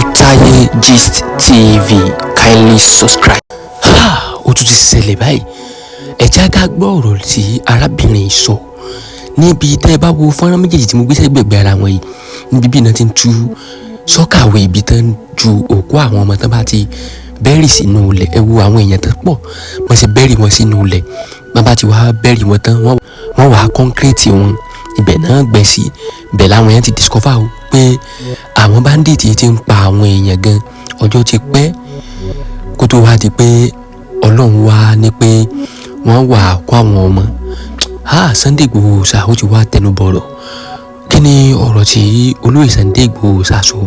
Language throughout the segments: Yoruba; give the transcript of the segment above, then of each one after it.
Ojutaaye Gist TV, kindly subscribe. Ó tún ti ṣẹlẹ̀ báyìí. Ẹ jẹ́ ká gbọ́ ọ̀rọ̀ tí arábìnrin sọ níbi tẹ́ ẹ bá wo fọ́nrán méjèèjì tí mo gbé sẹ́gbẹ̀gbẹ̀ ara wọn yìí, níbi bí náà ti ń tú sọ́kàwé ibi tán ju òkú àwọn ọmọ tán bá ti bẹ́rì sínú ilẹ̀. Ẹ wo àwọn èèyàn tán pọ̀ wọ́n ṣe bẹ́rì wọn sínú ilẹ̀. Wọ́n bá ti wá bẹ́rì wọn tán wọ́n wá kọ́ńkírẹ́ẹ̀tì wọn ibẹ̀ náà gbẹ sí. Ibẹ̀ làwọn èèyàn ti discover o pé àwọn bandits ti ń pa àwọn èèyàn gan ọjọ́ ti pẹ́ kó tó wá di pé Ọlọ́run wá ní pé wọ́n wà kó àwọn ọmọ. Sunday Igboho Oòṣà ó ti wá tẹnu bọ̀rọ̀. Kí ni ọ̀rọ̀ tí olóyè Sunday Igboho Oòṣà sọ?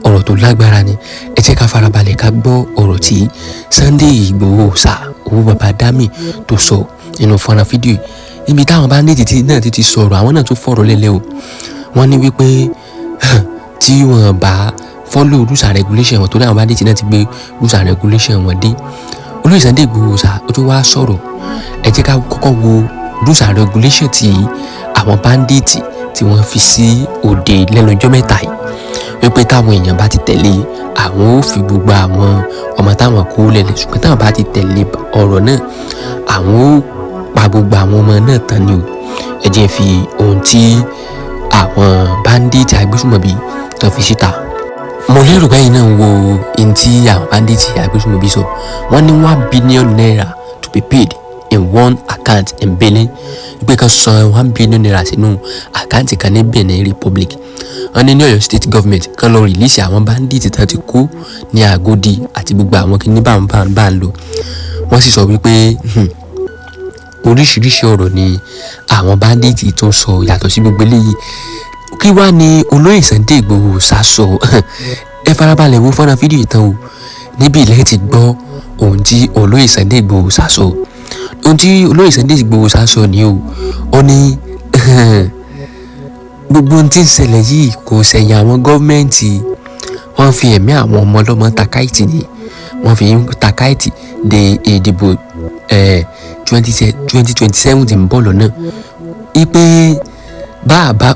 Ọ̀rọ̀ tó lágbára ni. Ẹ jẹ́ ká farabalẹ̀ ká gbọ́ ọ̀rọ̀ tí Sunday Igboho Oòṣà owó baba dami tó sọ nínú fọ́nrán fídíò yìí. Níbi táwọn bandits náà ti sọ̀rọ̀, àwọn náà tún fọ̀rọ̀ lẹ́lẹ́ o. Wọ́n ní wípé tí wọ́n bá follow rules and regulation wọn, torí àwọn bandits náà ti gbé rules and regulation wọn dé. Olóyè Sunday Igboho Oòṣà ó tún wá sọ̀rọ̀. Ẹ jẹ́ ká kọ́kọ́ wo rules and regulation tí àwọn bandits tí wọ́n fi sí òde lẹ́nu ọjọ́ mẹ́ta yìí, wípé táwọn èèyàn bá ti tẹ̀lé àwọn ó fi gbogbo àwọn ọmọ táwọn kó lẹ́lẹ̀, ṣùgbọ́n táwọn bá ti tẹ̀lé ọ̀rọ̀ náà àwọn ó pa gbogbo àwọn ọmọ náà tán ni o. Ẹ jẹ́ fi ohun tí àwọn bandits agbésùmọ̀bí tó fi síta. Mo lérò báyìí náà wo ohun tí àwọn bandits agbésùmọ̀bí sọ. Wọ́n ní 1 billion naira to be paid in one account in Benin. Pé kan san 1 billion naira sínú àkáǹtì kan ní Benin Republic. Wọ́n ní Ọ̀yọ́ state government kan lọ release àwọn bandits tí wọ́n ti kó ní Agodi àti gbogbo àwọn kìíní bá ń lò. Wọ́n sì sọ wípé oríṣiríṣi ọ̀rọ̀ ni àwọn bandits tó sọ yàtọ̀ sí gbogbo eléyìí. Kí wá ni olóyè Sunday Igboho Oòṣà sọ? Ẹ farabalẹ̀ wo fọ́nrán fídíò ìtàn o. Níbi ilẹ̀ ti gbọ́ ohun tí olóyè Sunday Igboho Oòṣà sọ. Ohun tí olóyè Sunday Igboho Oòṣà sọ ni o. Ó ní gbogbo ohun tí ń ṣẹlẹ̀ yìí kò ṣẹ̀yìn àwọn gọ́ọ̀mẹ̀ntì. Wọ́n fi ẹ̀mí àwọn ọmọ ọlọ́mọ takáìtì ni. Wọ́n fi takáìtì de ìdìbò 2027 tí ń bọ̀ lọ́nà. Ipe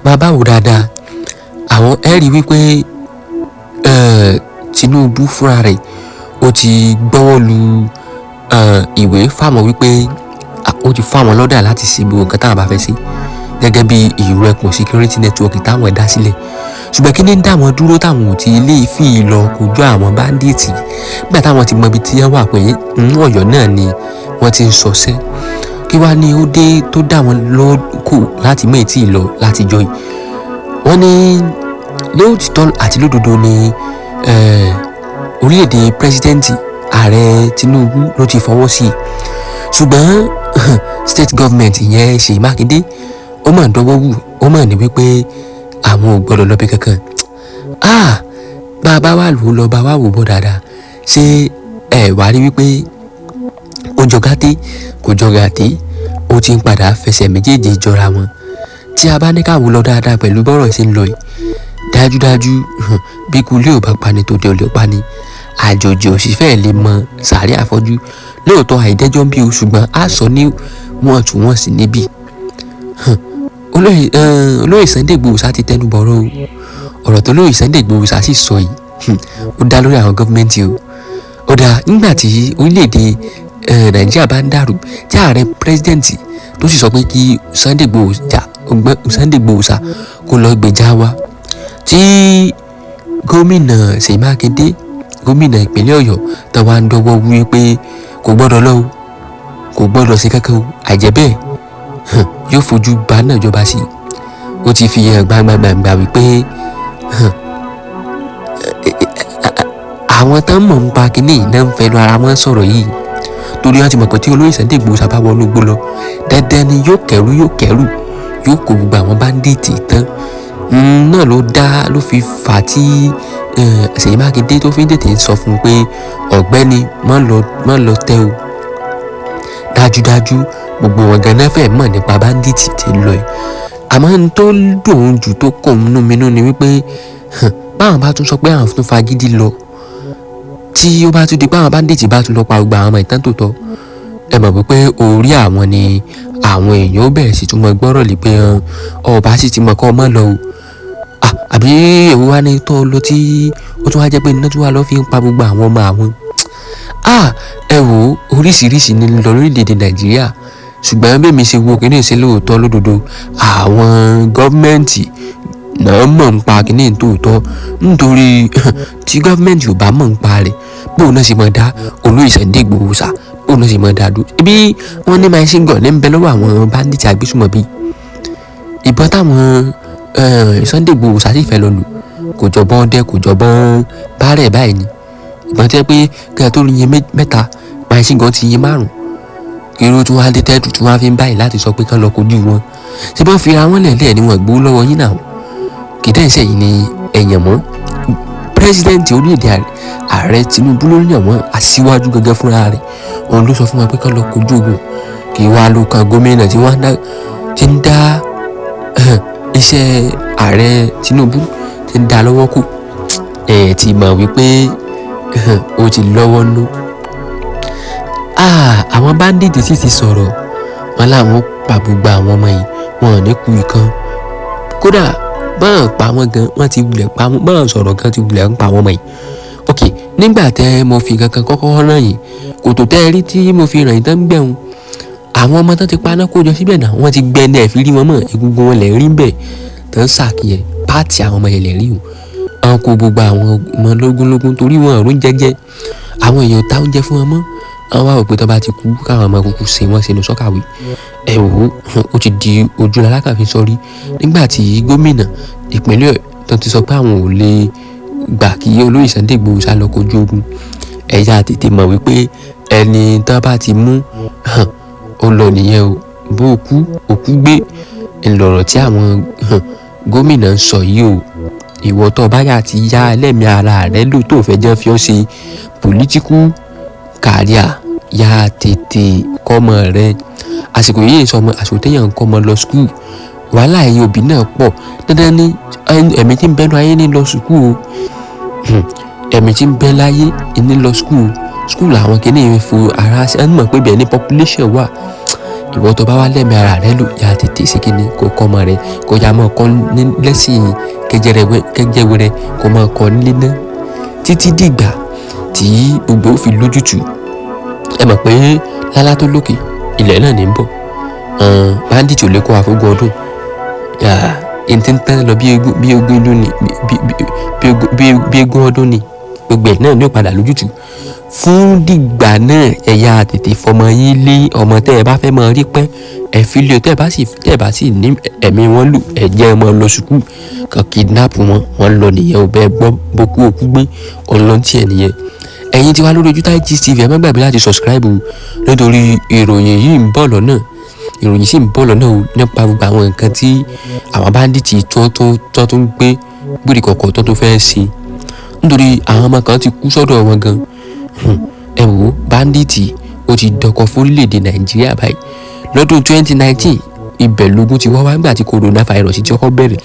bàbá wò dáadáa, àwọn ẹ̀rí wípé Tinubu fúnra rẹ̀ ó ti gbọ́wọ́ lu ìwé fáwọn wípé ó ti fáwọn lọ́dà láti ṣe gbogbo nǹkan táwọn bá fẹ́ ṣe gẹ́gẹ́ bí ìrù ẹkùn security network táwọn dá sílẹ̀. Ṣùgbọ́n kí ni ń dá wọn dúró táwọn ò ti lè fi lọ kojú àwọn bandits nígbà táwọn ti mọ ibi tí wọ́n wà pé Ọ̀yọ́ náà ni wọ́n ti ń ṣọṣẹ́? Kí wá ní ó dé tó dá wọn lọ́kù láti mọ̀ ètí lọ láti jọ yìí? Wọ́n ní lóòtítọ́ àti lódodo ni orílẹ̀-èdè pírẹsidẹ́ǹtì ààrẹ Tinubu ló ti fọwọ́ sí i, ṣùgbọ́n state government ìyẹn Ṣèyí Mákindé ó mà ń dọwọ́ wù, ó mà ní wípé àwọn ò gbọ́dọ̀ lọ́bẹ̀ kankan. Bá a bá wà lò ó lọ bá wà wò bọ́ dáadáa, ṣé ẹ wá rí wípé ó jọ gàté kò jọ gàté, ó ti ń padà fẹsẹ̀ méjèèjì jọra wọn. Tí a bá ní ká wò lọ dáadáa pẹ̀lú bọ́rọ̀ ṣe ń lọ yìí, dájúdájú bí kulé ò bá pani tó dé ò lè pani. Àjòjì òṣìfẹ́ lè mọ sàárẹ̀ àfọ́jú. Lóòótọ́ àìdẹ́jọ́ bí o, ṣùgbọ́n a sọ ní wọ̀ntúnwọ̀nsì níbí. Olóyè Sunday Igboho Oòṣà ti tẹnu bọ̀rọ̀ o. Ọ̀rọ̀ tó olóyè Sunday Igboho Oòṣà sì sọ yìí ó dá lórí àwọn gọ́ọ̀mẹ̀ntì o. Ó dá nígbà tí orílẹ̀-èdè Nàìjíríà bá ń dàrú, tí ààrẹ pírẹsidẹ́ǹtì tó sì sọ pé kí Sunday Igboho Oòṣà kó lọ gbèjà wa, tí gómìnà Ṣèyí Mákindé, gómìnà ìpínlẹ̀ Ọ̀yọ́, tó wá ń dọwọ́ wí pé kò gbọ́dọ̀ lọ o, kò gbọ́dọ̀ sí kankan o, àìjẹ́ bẹ́ẹ̀ yóò fojú ba náà jọba sí. Ó ti fi hàn gbangba wípé àwọn tán mọ̀ ń pa kínní náà ń fẹnu ara wọn sọ̀rọ̀ yìí, torí wọ́n ti mọ̀ pé tí olóyè Sunday Igboho Oòṣà bá wọnú igbó lọ, dandan ni yóò kẹ́rù yóò kó gbogbo àwọn bandits tán. Náà ló fi fà tí Ṣèyí Mákindé tó fi ń tètè sọ fún un pé ọ̀gbẹ́ni má lọ tẹ́ o. Dájúdájú gbogbo wọn gan-an fẹ́ mọ̀ nípa bandits tí ń lọ yìí. Àmọ́ n tó dùn jù tó kàn nínú mi ni wípé báwọn bá tún sọ pé àwọn tún fagídí lọ, tí ó bá tún di pé àwọn bandits bá tún lọ pa gbogbo àwọn ọmọ ìtàn tó tọ́, ẹ mọ̀ wípé orí àwọn ni àwọn èèyàn ó bẹ̀rẹ̀ sí tún mọ gbọ́rọ̀ lé pé ọba sì ti mọ̀ kọ́ ọmọ lọ o. àbí èwo wá ní tó lọ tí ó tún wá jẹ́ pé iná tún wá lọ fi ń pa gbogbo àwọn ọmọ àwọn. Ẹ wò oríṣiríṣi ní lọ lórílẹ̀-èdè Nàìjíríà, ṣùgbọ́n bí mi ṣe wo kíní ṣe lóòótọ́ lódodo àwọn gọ́ọ̀mẹ̀ntì náà mọ̀ ń pa kíní tòótọ́, nítorí tí gọ́ọ̀mẹ̀ntì ò bá mọ̀ ń pa rẹ̀ bóun náà ṣe máa dá olóyè Sunday Igboho sá, bóun náà ṣe máa dá dúró. Ibi wọ́n ní machine gun ní ń bẹ lọ́wọ́ àwọn bandits agbésùmọ̀bí. Ìbọn táwọn Sunday Igboho sá sì fẹ́ lọ lò kò jọ̀bọ́n ọdẹ kò jọ̀bọ́n bárẹ̀ báyìí ni. Ìbọn tẹ́ pé kí ẹ tó yin mẹ́ta machine gun ti yin 5. Irú tí wọ́n á dé tẹ́tù tí wọ́n á fi ń báyìí láti sọ pé kán lọ kojú wọn. Ṣé bọ́n fi ra wọn lẹ̀lẹ́ ni wọ́n gbowó lọ́wọ́ yín náà? Kìdá ìṣe yìí ni ẹ̀yàn mọ́. Pírẹ́sidẹ́ǹtì orílẹ̀-èdè ààrẹ Tinubu ló yàn wọ́n aṣíwájú gẹ́gẹ́ fúnra rẹ̀. Òun ló sọ fún wọn pé kán lọ kojú ogun. Kì í wá ló kan gómìnà tí wọ́n ti ń dá iṣẹ́ ààrẹ Tinubu ti ń dá lọ́wọ́ kù. Ti mọ̀ wípé ó ti lọ́wọ́ nú. Àwọn bandits sì ti sọ̀rọ̀ wọn láwọn pa gbogbo àwọn ọmọ yìí, wọn ò ní kú ìkan. Kódà bọ́n pa wọ́n gan, wọ́n ti wulẹ̀ pa wọ́n, bọ́n sọ̀rọ̀ gan ti wulẹ̀ ń pa wọ́n ọmọ yìí. Ok, nígbà tẹ́ mo fi kankan kọ́kọ́ ràn yín, kòtò tẹ́ rí tí mo fi ràn yín tán gbẹ̀hún, àwọn ọmọ tán ti paná kójọ síbẹ̀ náà, wọ́n ti gbẹ́ni ẹ̀ fi rí wọn mọ̀, egungun wọn lẹ̀ rí bẹ̀ tán ṣàkíyẹ páàtì àwọn ọmọ yẹn lẹ̀ rí o. Àwọn kó gbogbo àwọn ọmọ lógúnlógún torí wọn ọ̀run jẹ́jẹ́, àwọn èèyàn ta oúnjẹ fún wọn mọ́. Àwọn wá rò pé tó bá ti kú káwọn ọmọ kúkú ṣe wọ́n sínú sọ́kàwé. Ẹ wò ó ti di ojú lalákàfin sọrí nígbà tí gómìnà ìpínlẹ̀ tó ti sọ pé àwọn ò lè gbà kí olóyè Sunday Igboho sá lọ kojú ogun. Ẹ̀yà tètè mọ̀ wípé ẹni tó bá ti mú ó lọ nìyẹn o. Bó òkú gbé ńlọrọ̀ tí àwọn gómìnà ń sọ yìí o. Ìwọ tó bá yà ti yá ẹlẹ́mìí ara rẹ lò tó fẹ́ jẹ́ fi ọ́ ṣe political career, yá tètè kọ́mọ rẹ. Àsìkò yìí sọmọ àsìkò téèyàn ń kọ́mọ lọ school, wàhálà ẹ̀yin òbí náà pọ̀. Dandan ní ẹ̀mí tí ń bẹ láyé ní lọ school o. Ẹ̀mí tí ń bẹ láyé ní lọ school. School àwọn kìíní fo ara ṣe ẹni mọ̀ pé bẹ́ẹ̀ ni population wà. Ìwọ tó bá wá lẹ́mìí ara rẹ lò, yá tètè ṣe kíni kó kọ́mọ rẹ, kó yá mọ́ kọ́ ní lẹ́sìn kẹjẹwẹrẹ kó máa kọ́ nílé náà títí dìgbà tí gbogbo fi lójútùú. Ẹ mọ̀ pé lálá tó lókè ilẹ̀ náà ní ń bọ̀. Bandit ò lè kó àfógún ọdún. Ẹni tí ń tán lọ bí ogún ọdún ni gbogbo ẹ̀ náà ní ó padà lójútùú. Fún dìgbà náà ẹ̀yà tètè fọmọ yín lé ọmọ tẹ́ ẹ bá fẹ́ mọ rí pẹ́ ẹ fi lé o. Tẹ́ ẹ bá sì ní ẹ̀mí wọn lù ẹ jẹ́ ọmọ lọ sùkúù kan kidnap wọn lọ nìyẹn o. Bẹ́ẹ̀ gbọ́ bókú òkú gbé ọlọ́ntì ẹ̀ nìyẹn. Ẹ̀yin tí wá lórí Ojutaaye TV ẹ má gbàgbé láti subscribe o, nítorí ìròyìn yìí ń bọ̀ lọ́nà. Ìròyìn sì ń bọ̀ lọ́nà o nípa gbogbo àwọn nǹkan tí àwọn bandits tó ń gbé gbòdì kọ̀ọ̀kan tó fẹ́ ṣe. Nítorí àwọn ọmọ kan ti kú sọ́dọ̀ wọn gan. Ẹ wò bandits ó ti dọkọ fórílẹ̀-èdè Nàìjíríà báyìí. Lọ́dún 2019 ibẹ̀ lógún ti wá nígbà tí coronavirus ti kọ́kọ́ bẹ̀rẹ̀.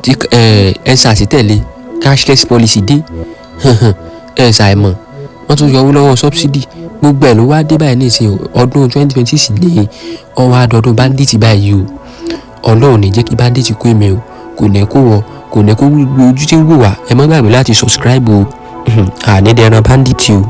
Tí EndSARS tẹ̀lé cashless policy dé. Ṣàìmọ̀ wọ́n tún yọ owó lọ́wọ́ subsidy. Gbogbo ẹ̀ ló wá dé báyìí nísìnyí ọdún 2026 ní ọwọ́ àdọ́dún bandits báyìí o. Ọlọ́run ní jẹ́ kí bandits kó èmi o, kò ní kó wọ, kò ní kó gbogbo ojú tí ń wò wá. Ẹ má gbàgbé láti subscribe o. Àní dẹran bandits o.